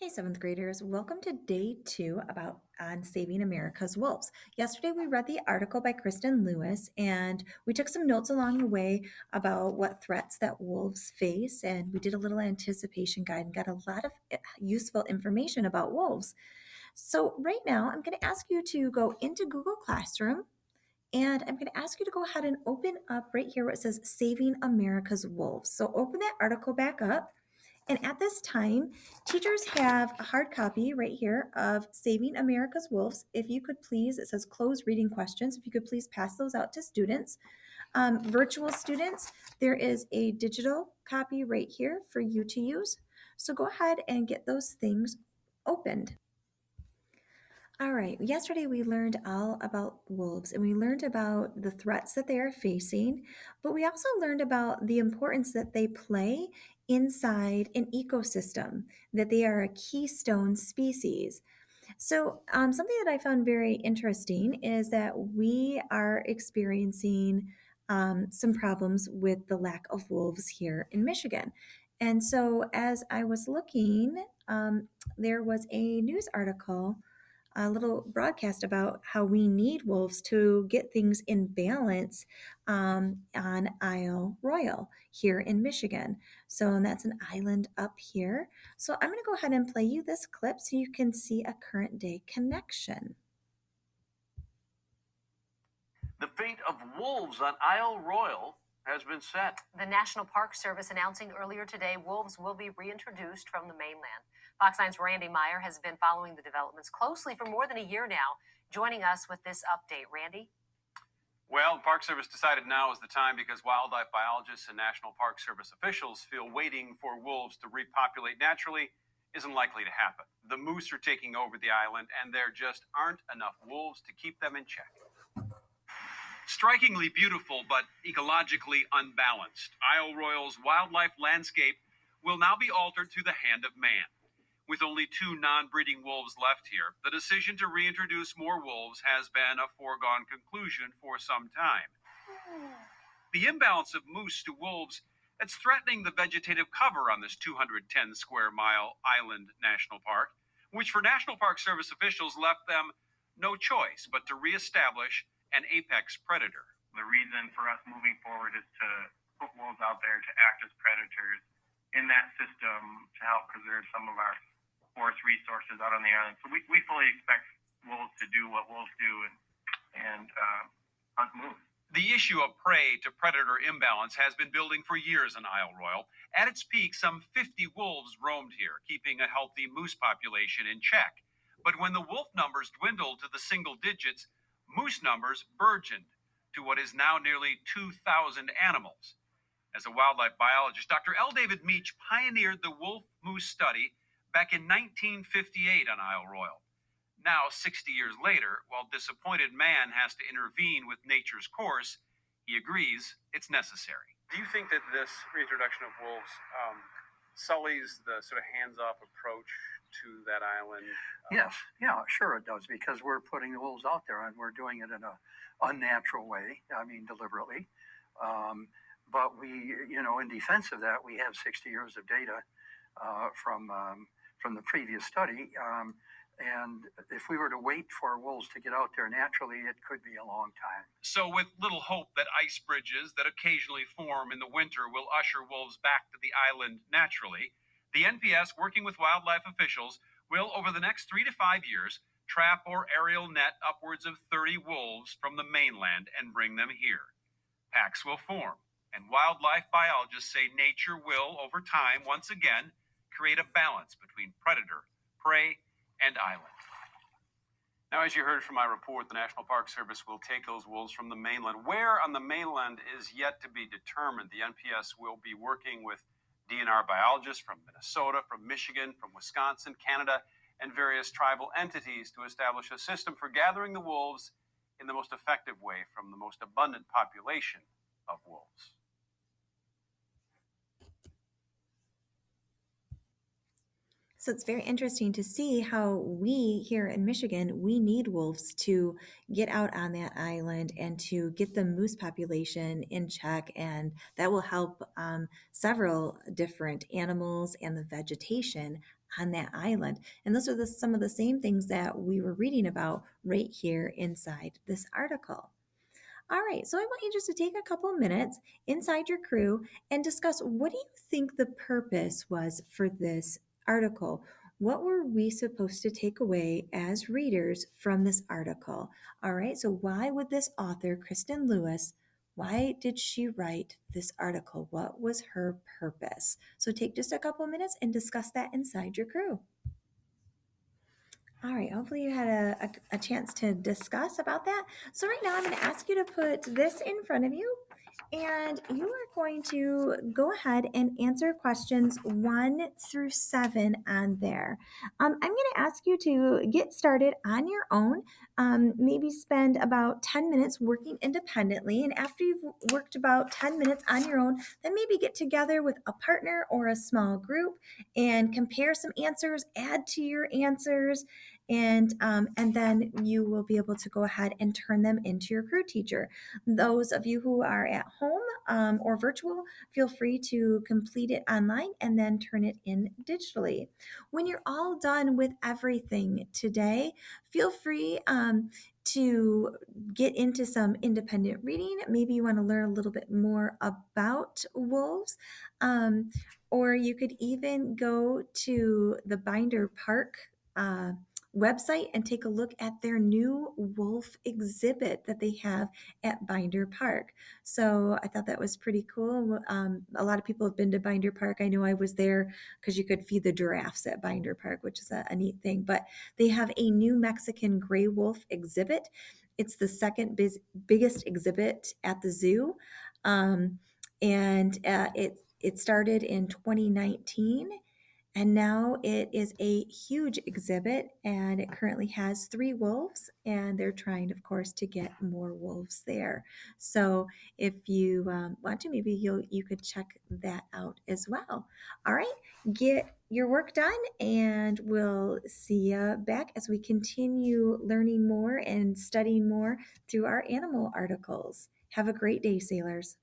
Hey, seventh graders, welcome to day 2 about on saving America's wolves. Yesterday we read the article by Kristen Lewis and we took some notes along the way about what threats that wolves face, and we did a little anticipation guide and got a lot of useful information about wolves. So right now I'm going to ask you to go into Google Classroom, and I'm going to ask you to go ahead and open up right here where it says Saving America's Wolves. So open that article back up. And at this time, teachers have a hard copy right here of Saving America's Wolves. If you could please, it says closed reading questions. If you could please pass those out to students. Virtual students, there is a digital copy right here for you to use. So go ahead and get those things opened. All right. Yesterday we learned all about wolves and we learned about the threats that they are facing, but we also learned about the importance that they play inside an ecosystem, that they are a keystone species. So, something that I found very interesting is that we are experiencing some problems with the lack of wolves here in Michigan. And so, as I was looking, there was a news article, a little broadcast about how we need wolves to get things in balance on Isle Royal here in Michigan. So, and that's an island up here. So I'm going to go ahead and play you this clip so you can see a current day connection. The fate of wolves on Isle Royal has been set. The National Park Service announcing earlier today wolves will be reintroduced from the mainland. Fox 9's Randy Meyer has been following the developments closely for more than a year now, joining us with this update. Randy? Well, the Park Service decided now is the time because wildlife biologists and National Park Service officials feel waiting for wolves to repopulate naturally isn't likely to happen. The moose are taking over the island, and there just aren't enough wolves to keep them in check. Strikingly beautiful, but ecologically unbalanced, Isle Royal's wildlife landscape will now be altered through the hand of man. With only 2 non-breeding wolves left here, the decision to reintroduce more wolves has been a foregone conclusion for some time. The imbalance of moose to wolves that's threatening the vegetative cover on this 210 square mile island national park, which for National Park Service officials left them no choice but to reestablish an apex predator. The reason for us moving forward is to put wolves out there to act as predators in that system to help preserve some of our forest resources out on the island. So we fully expect wolves to do what wolves do and hunt moose. The issue of prey to predator imbalance has been building for years in Isle Royal. At its peak, some 50 wolves roamed here, keeping a healthy moose population in check. But when the wolf numbers dwindled to the single digits, moose numbers burgeoned to what is now nearly 2,000 animals. As a wildlife biologist, Dr. L. David Meach pioneered the wolf-moose study back in 1958 on Isle Royal. Now, 60 years later, while disappointed man has to intervene with nature's course, he agrees it's necessary. Do you think that this reintroduction of wolves sullies the sort of hands-off approach to that island? Yes, yeah, sure it does, because we're putting the wolves out there and we're doing it in a unnatural way. I mean, deliberately. But we, in defense of that, we have 60 years of data from the previous study. And if we were to wait for wolves to get out there naturally, it could be a long time. So, with little hope that ice bridges that occasionally form in the winter will usher wolves back to the island naturally, the NPS, working with wildlife officials, will, over the next 3 to 5 years, trap or aerial net upwards of 30 wolves from the mainland and bring them here. Packs will form, and wildlife biologists say nature will, over time, once again, create a balance between predator, prey, and island. Now, as you heard from my report, the National Park Service will take those wolves from the mainland. Where on the mainland is yet to be determined. The NPS will be working with DNR biologists from Minnesota, from Michigan, from Wisconsin, Canada, and various tribal entities to establish a system for gathering the wolves in the most effective way from the most abundant population of wolves. So it's very interesting to see how we here in Michigan, we need wolves to get out on that island and to get the moose population in check. And that will help several different animals and the vegetation on that island. And those are some of the same things that we were reading about right here inside this article. All right, so I want you just to take a couple minutes inside your crew and discuss, what do you think the purpose was for this article? What were we supposed to take away as readers from this article? All right, so why would this author, Kristen Lewis, why did she write this article? What was her purpose? So take just a couple minutes and discuss that inside your crew. All right, hopefully you had a chance to discuss about that. So right now I'm going to ask you to put this in front of you, and you are going to go ahead and answer questions 1 through 7 on there. I'm going to ask you to get started on your own. Maybe spend about 10 minutes working independently. And after you've worked about 10 minutes on your own, then maybe get together with a partner or a small group and compare some answers, add to your answers, and then you will be able to go ahead and turn them into your crew teacher. Those of you who are at home or virtual, feel free to complete it online and then turn it in digitally. When you're all done with everything today, feel free to get into some independent reading. Maybe you want to learn a little bit more about wolves. Or you could even go to the Binder Park website and take a look at their new wolf exhibit that they have at Binder Park. So I thought that was pretty cool. A lot of people have been to Binder Park. I know I was there because you could feed the giraffes at Binder Park, which is a neat thing. But they have a new Mexican gray wolf exhibit. It's the second biggest exhibit at the zoo. And it started in 2019, and now it is a huge exhibit, and it currently has 3 wolves, and they're trying, of course, to get more wolves there. So if you want to, maybe you could check that out as well. All right, get your work done, and we'll see you back as we continue learning more and studying more through our animal articles. Have a great day, sailors.